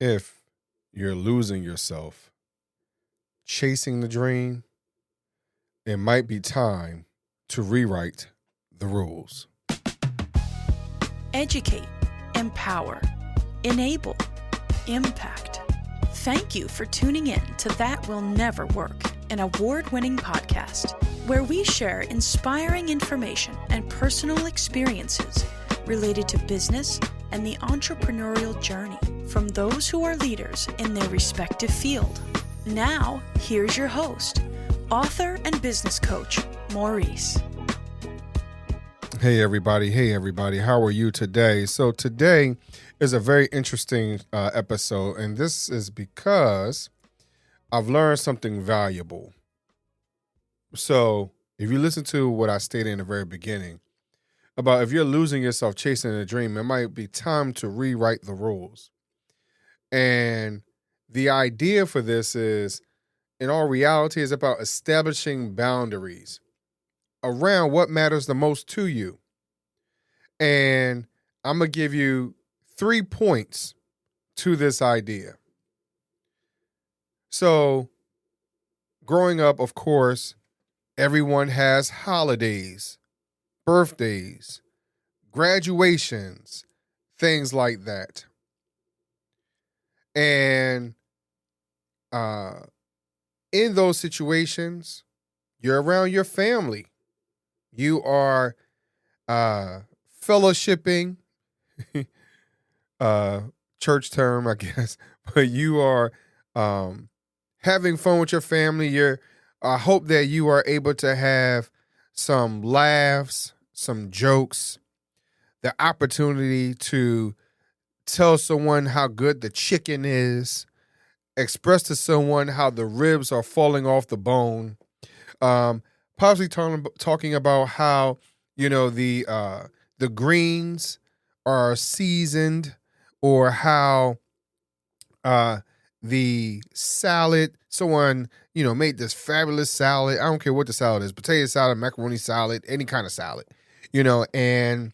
If you're losing yourself chasing the dream, it might be time to rewrite the rules. Educate, empower, enable, impact. Thank you for tuning in to That Will Never Work, an award-winning podcast where we share inspiring information and personal experiences related to business and the entrepreneurial journey from those who are leaders in their respective field. Now, here's your host, author and business coach, Maurice. Hey everybody, how are you today? So today is a very interesting episode, and this is because I've learned something valuable. So if you listen to what I stated in the very beginning, about if you're losing yourself chasing a dream, it might be time to rewrite the rules. And the idea for this is, in all reality, is about establishing boundaries around what matters the most to you. And I'm going to give you 3 points to this idea. So, growing up, of course, everyone has holidays, birthdays, graduations, things like that. And in those situations, you're around your family. You are fellowshipping, church term, I guess, but you are having fun with your family. I hope that you are able to have some laughs, some jokes, the opportunity to tell someone how good the chicken is, express to someone how the ribs are falling off the bone, possibly talking about how, the greens are seasoned, or how the salad, someone, made this fabulous salad. I don't care what the salad is, potato salad, macaroni salad, any kind of salad, and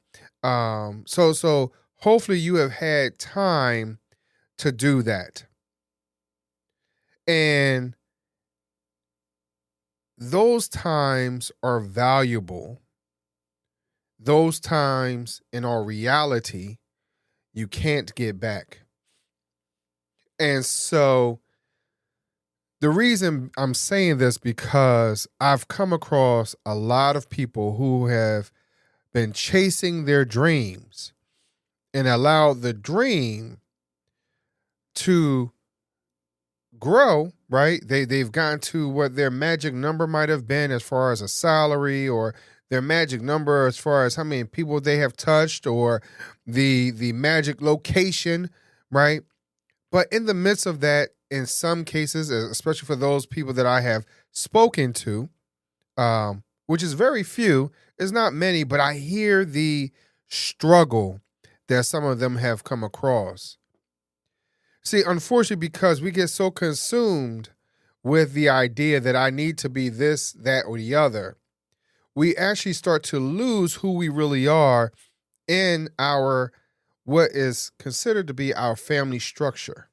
so hopefully you have had time to do that. And those times are valuable. Those times, in our reality, you can't get back. And so the reason I'm saying this, because I've come across a lot of people who have been chasing their dreams and allowed the dream to grow, right? They've gotten to what their magic number might have been as far as a salary, or their magic number as far as how many people they have touched, or the magic location, right? But in the midst of that, in some cases, especially for those people that I have spoken to, which is very few, it's not many, but I hear the struggle that some of them have come across. See, unfortunately, because we get so consumed with the idea that I need to be this, that, or the other, we actually start to lose who we really are in our, what is considered to be our family structure.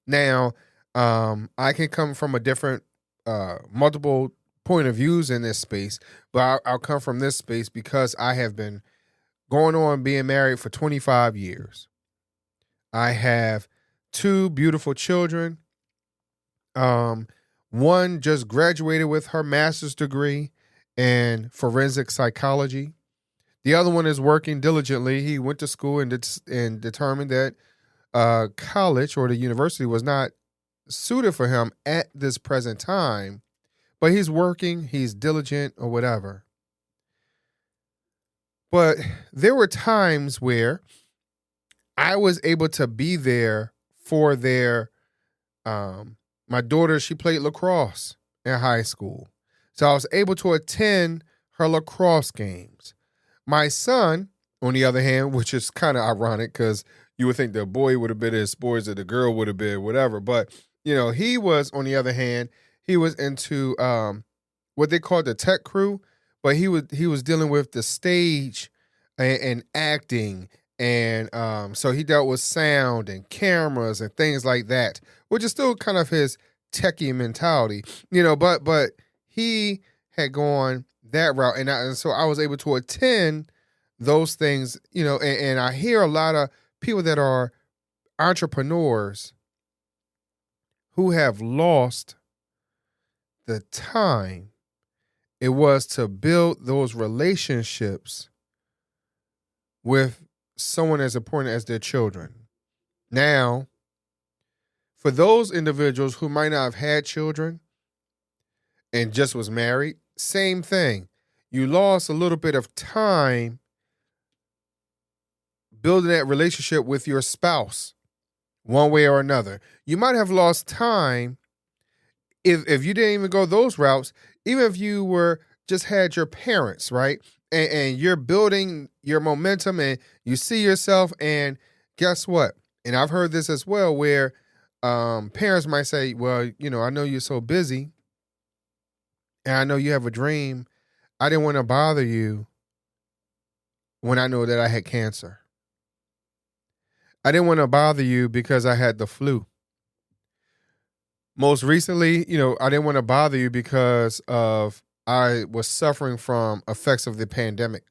Now, I can come from a different, multiple point of views in this space, but I'll come from this space because I have been going on being married for 25 years. I have 2 beautiful children. One just graduated with her master's degree in forensic psychology. The other one is working diligently. He went to school and determined that college or the university was not suited for him at this present time, but he's working, he's diligent, or whatever. But there were times where I was able to be there for their, my daughter, she played lacrosse in high school. So I was able to attend her lacrosse games. My son, on the other hand, which is kind of ironic because you would think the boy would have been in sports or the girl would have been whatever. But, he was, on the other hand, he was into what they called the tech crew, but he was dealing with the stage and acting And so he dealt with sound and cameras and things like that, which is still kind of his techie mentality, but he had gone that route. And so I was able to attend those things, and I hear a lot of people that are entrepreneurs who have lost the time it was to build those relationships with someone as important as their children. Now, for those individuals who might not have had children and just was married, same thing. You lost a little bit of time building that relationship with your spouse one way or another. You might have lost time if you didn't even go those routes, even if you were just had your parents, right? And you're building your momentum and you see yourself, and guess what? And I've heard this as well, where parents might say, well, I know you're so busy and I know you have a dream. I didn't want to bother you when I know that I had cancer. I didn't want to bother you because I had the flu. Most recently, I didn't want to bother you because I was suffering from effects of the pandemic.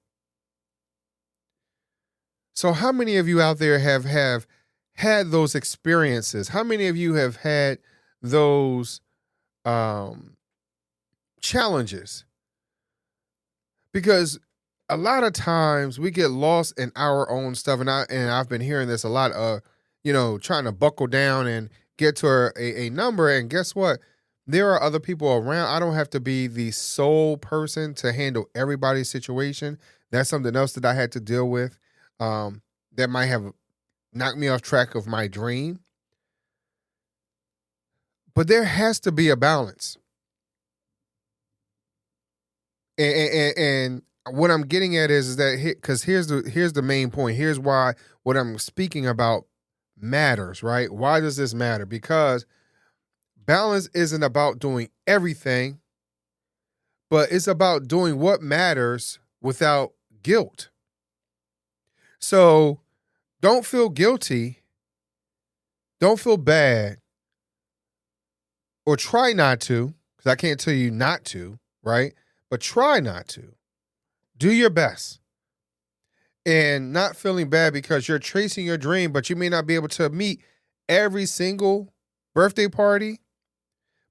So how many of you out there have had those experiences? How many of you have had those challenges? Because a lot of times we get lost in our own stuff, and I've been hearing this a lot of, trying to buckle down and get to a number, and guess what? There are other people around. I don't have to be the sole person to handle everybody's situation. That's something else that I had to deal with that might have knocked me off track of my dream. But there has to be a balance. And what I'm getting at is that because here's the main point. Here's why what I'm speaking about matters, right? Why does this matter? Because balance isn't about doing everything, but it's about doing what matters without guilt. So don't feel guilty. Don't feel bad. Or try not to, because I can't tell you not to, right? But try not to. Do your best. And not feeling bad because you're chasing your dream, but you may not be able to meet every single birthday party.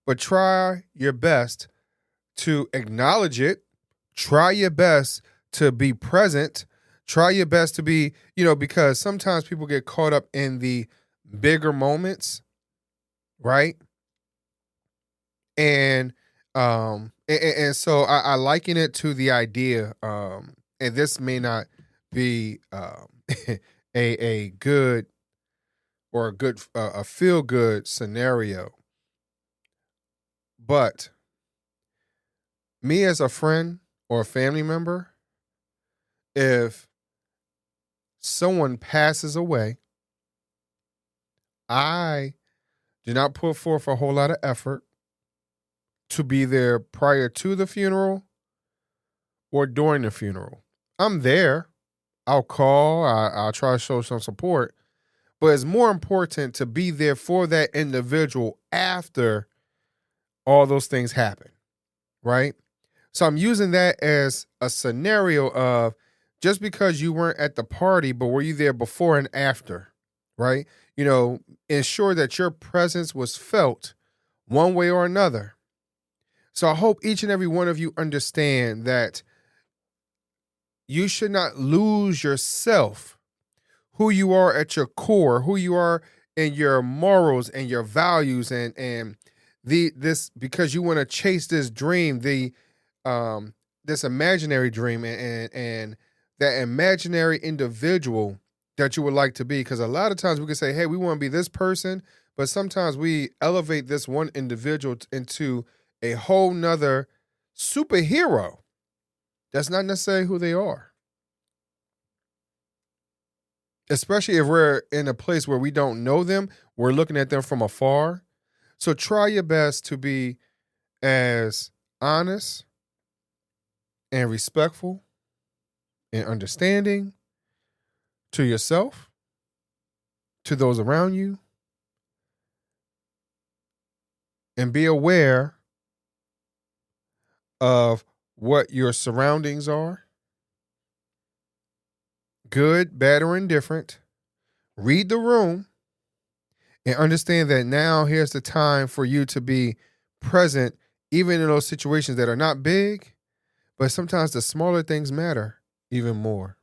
But try your best to acknowledge it. Try your best to be present. Try your best to be, because sometimes people get caught up in the bigger moments, right? And so I liken it to the idea, and this may not be a good or a feel good scenario, but me as a friend or a family member, if someone passes away, I do not put forth a whole lot of effort to be there prior to the funeral or during the funeral. I'm there. I'll call. I'll try to show some support. But it's more important to be there for that individual after all those things happen, right? So I'm using that as a scenario of just because you weren't at the party, but were you there before and after, right? Ensure that your presence was felt one way or another. So I hope each and every one of you understand that you should not lose yourself, who you are at your core, who you are in your morals and your values, and this because you want to chase this dream, this imaginary dream, and that imaginary individual that you would like to be. Because a lot of times we can say, hey, we want to be this person, but sometimes we elevate this one individual into a whole nother superhero. That's not necessarily who they are. Especially if we're in a place where we don't know them, we're looking at them from afar. So try your best to be as honest and respectful and understanding to yourself, to those around you, and be aware of what your surroundings are, good, bad, or indifferent. Read the room and understand that now here's the time for you to be present, even in those situations that are not big, but sometimes the smaller things matter even more.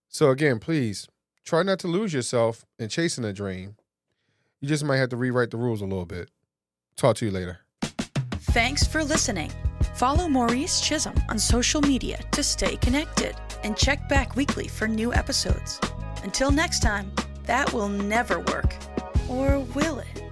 So again, please try not to lose yourself in chasing a dream. You just might have to rewrite the rules a little bit. Talk to you later. Thanks for listening. Follow Maurice Chisholm on social media to stay connected and check back weekly for new episodes. Until next time, that will never work. Or will it?